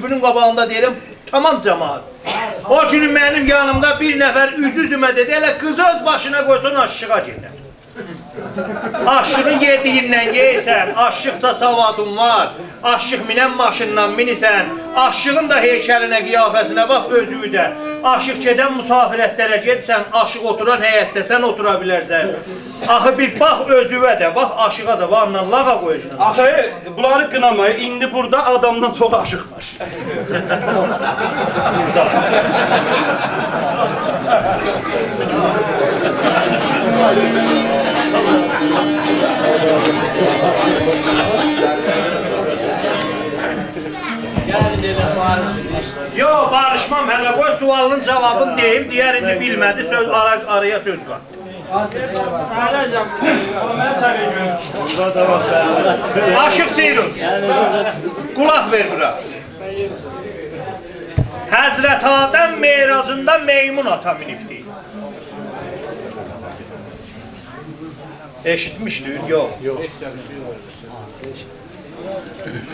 küpünün qabağında deyirəm, tamam cəmaat. O günü mənim yanımda bir nəfər üz-üzümə dedi, elə qız öz başına qoysan aşığa gedər. Aşığın yediyindən yeysən, aşıqca savadın var, aşıq minən maşından minisən, aşığın da heykəlinə, qiyafəsinə bax, özü də. Aşıq gedən musafirətlərə getsən, aşıq oturan həyətdə sən otura bilərsən. Axı bir bax özüvə də, bax aşığa da, bax ondan lağa qoyuşun. Axı, bunları qınamayın, indi burada adamdan çox aşıq var. Yo, barışmam hələ, qoy sualının cavabını deyim, deyər indi bilmədi, söz araya söz qatdı. Aşıq Sirus, qulaq ver bura. Həzrət Adəm meyracında meymun ata minibdi. Eşitmişdir, yox.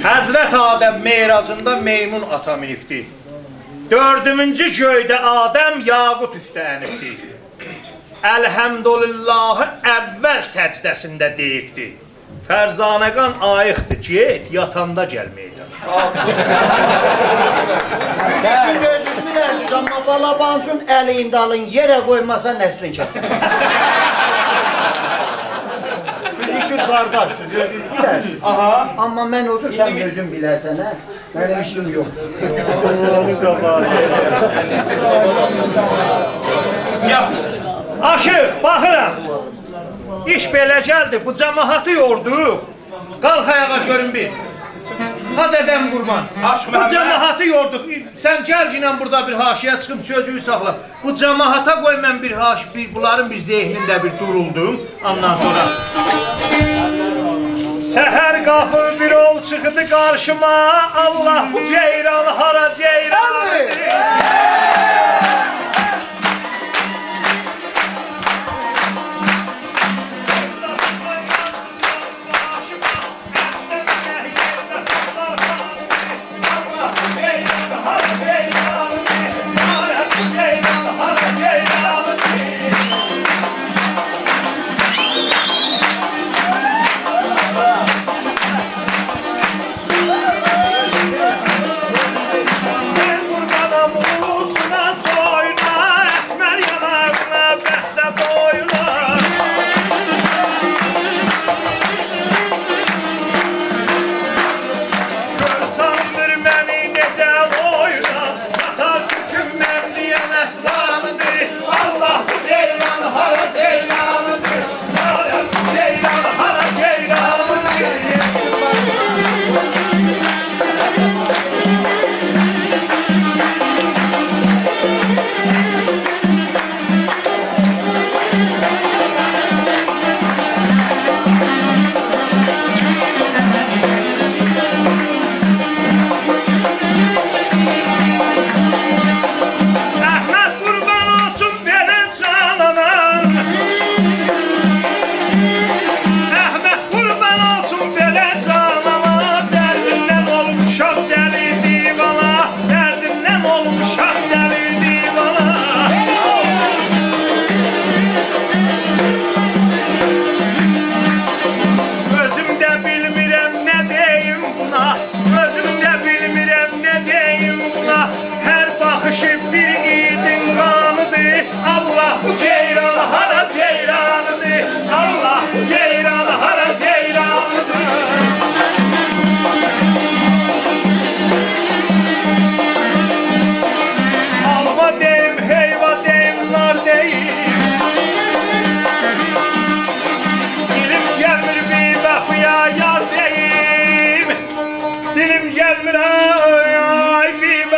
Həzrət Adəm meyracında meymun ata minibdi. Dördüncü göydə Adəm yaqut üstə ənibdi. Əlhəmdülillahı əvvəl səcdəsində deyibdi. Fərzanəqan ayıqdır, get, yatanda gəlməkdir. Siz özünüz biləsiniz, amma balabancın əlində alın, yerə qoymasa nəslin kəsin. Siz ikiz qardaşsınız, özünüz biləsiniz. Amma mən otur, sən özün bilərsən, hə? Mənim işim yox. Aşıq, baxıram. İş belə gəldi, bu cəmahatı yorduq. Qalx ayağa görün bir. Ha dədəm qurban. Bu cəmahatı yorduq. Sən gəl ilə burada bir haşiyə çıxıb sözcüyü saxla. Bu cəmahata qoy mən bunların bir zehnində bir duruldum. Ondan sonra. Səhər qafı bir ol çıxdı qarşıma. Allah bu ceyran hara ceyranıdır.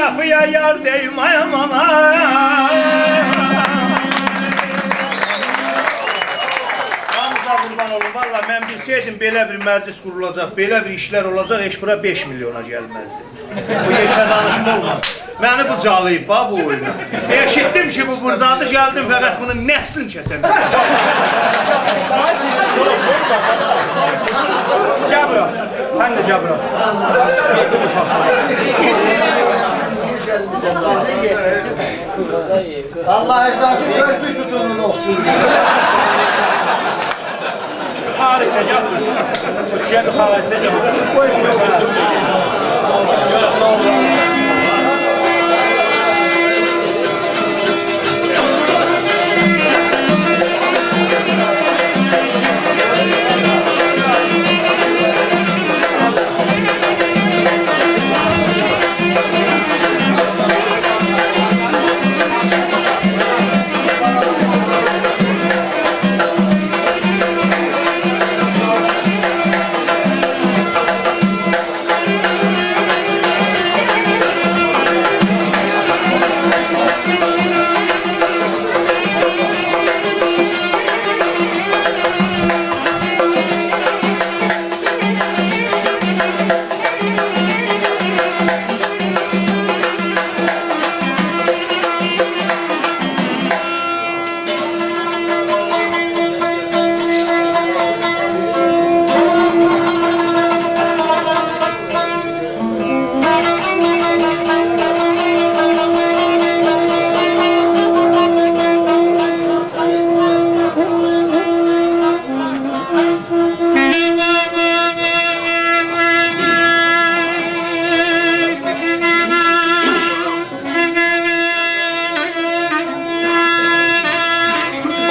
Kapıya yar deyim ay aman ay. Hamıza qurban olun. Valla mən bilseydim belə bir məclis qurulacaq, belə bir işlər olacaq, heç bura 5 milyona gəlməzdi. Bu yeşə danışma olmaz. Məni bu calayıb ha bu oyuna. Eşitdim ki bu buradadır, gəldim fəqət bunun nəslini kəsən. Gəl bura. Sən də gəl bura. gelmişsin. Allah esası körpü sütununu olsun. Harika yapmış. Türkiye bir harika yapmış.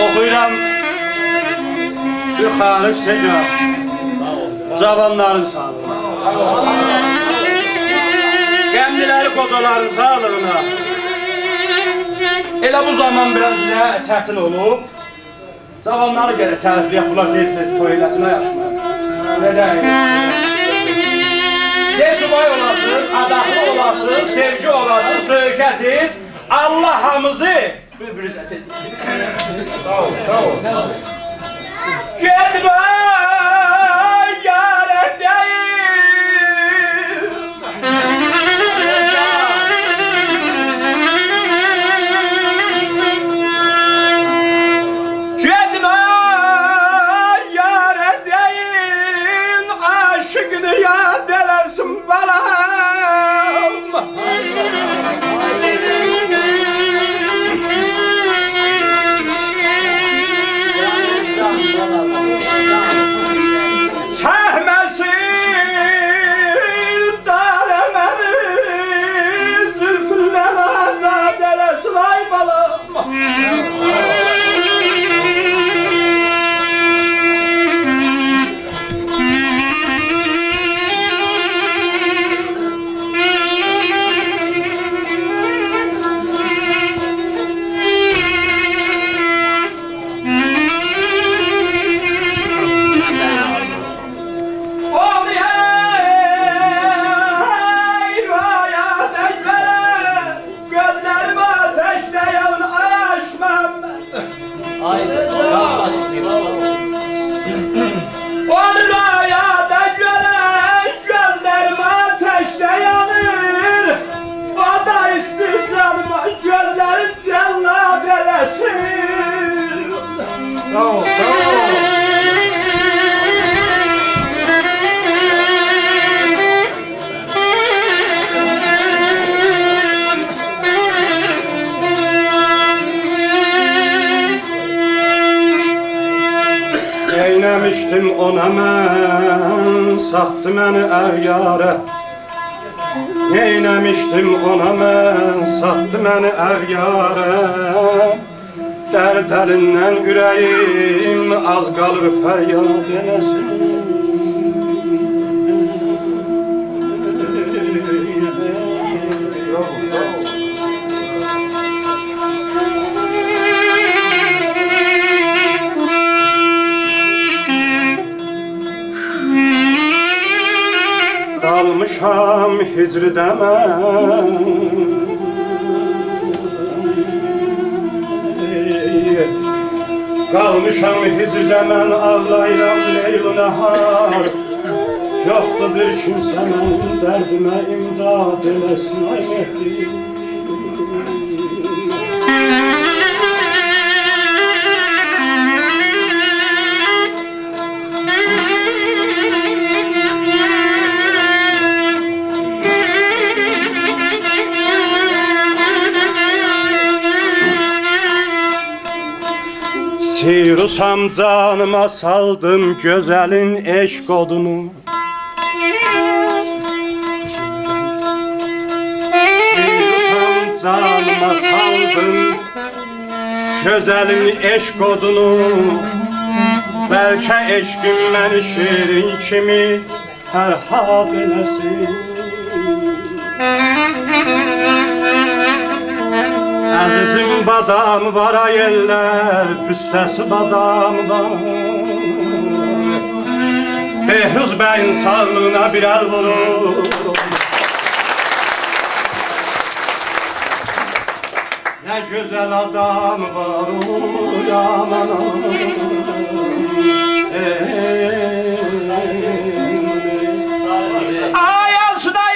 Okuyuram yukarı sıcak cavanların sağlığına, kendileri kocaların sağlığına. Elə bu zaman biraz bizə çətin olub, cavanları gələ tərifli yapılar tez-tez toy eləsinə yaşmaya. Neden? Subay olasın, adaqlı olasın, sevgi olasın, söykəsiz, Allah hamızı bir-birinizə tez. Sağ ol, sağ ol. Getmə yarə deyil. Getmə yarə deyil, aşıqını yad eləsin balam. Sağ ol, sağ ol. Eyləmişdim ona mən, sattı məni əvyarə. Eyləmişdim ona mən, sattı məni əvyarə. Dərdərindən ürəyim az qalır fəryad eləsin. Qalmışam hicridə mən, qalmışam hicridə mən, ağlayıram leyl nəhar. Yoxdur bir kimsə mənim dərdimə imdad eləsin, ay Mehdi. Esirusam canıma saldım güzelin eşk odunu. Esirusam canıma saldım güzelin eşk odunu. Belki eşkim beni şirin kimi terhab eləsin. Əzizim badam var ay eller, püstəsi badam var. Behruz bəyin sağlığına bir əl vurur. Nə gözəl adam var o yaman. Ay olsun ay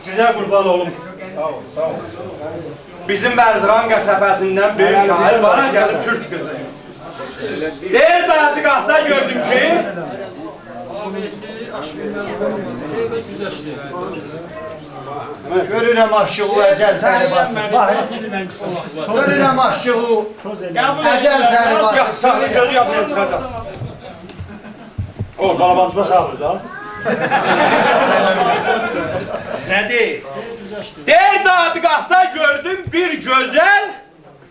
Size kurban olum. Sağ ol, sağ ol. Bizim Bərzıqan qəsəbəsindən bir şair var, gəlib Türk qızı. Deyir dadıqatda gördüm ki, Görürəm aşığı əcəl təri basın. Görürəm aşığı əcəl təri basın. Sağlı sözü yapmayın çıxacaq. O, balabancıma sağlır da. Nədir? Deyir dadıqatda gördüm bir gözəl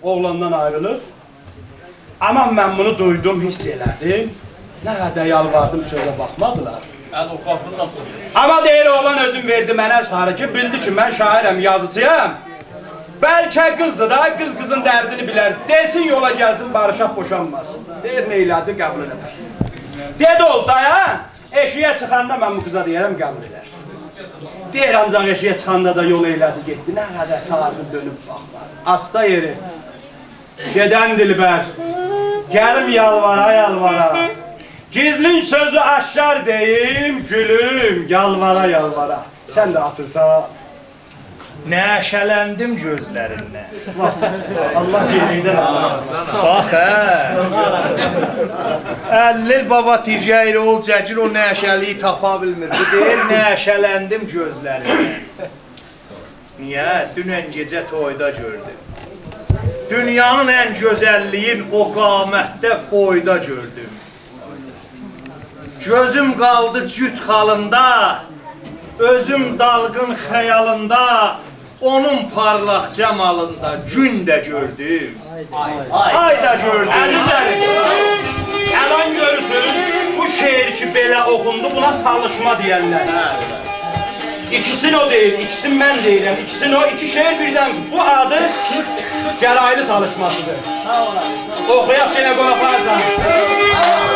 oğlandan ayrılır. Ama mən bunu duydum, hiss elədim. Nə qədər yalvardım, sözə baxmadılar. Ama deyir oğlan özüm verdi mənə sarı ki, bildi ki mən şairəm, yazıcıyam. Bəlkə qızdır da, qız qızın dərdini bilər. Desin yola gəlsin, barışaq boşanmasın. Deyir neylədi, qəbul edər. Dedi ol dayan, eşiyə çıxanda mən bu qıza deyərəm, qəbul edər. Deyir ancaq eşiyə çıxanda da yol eylədi, getdi. Nə qədər sardı dönüb baxlar. Asta yeri. Gedən dilbər, gəlim yalvara yalvara. Gizlin sözü aşkar deyim, gülüm yalvara yalvara. Sən də açırsa. Nəşələndim gözlərindən. Allah gecikdən almasın. Bax Əllil baba ticəri ol cəcil o nəşəliyi tapa bilmir. Bu deyir nəşələndim gözlərindən. Niye? Dünən gecə toyda gördüm. Dünyanın en güzelliğin o qamətdə boyda gördüm. Gözüm qaldı cüt xalında, özüm dalgın xəyalında, onun parlaq cəmalında gün də gördüm. Ay da gördüm. Əzizlərim, yalan görürsünüz, bu şeir ki belə oxundu, buna salışma deyərlər. İkisini o deyil, ikisini mən deyirəm, ikisini o, iki şeir birdən. Bu adı Cəlaili salışmasıdır. Oxuyaq yenə qonaqlara canım.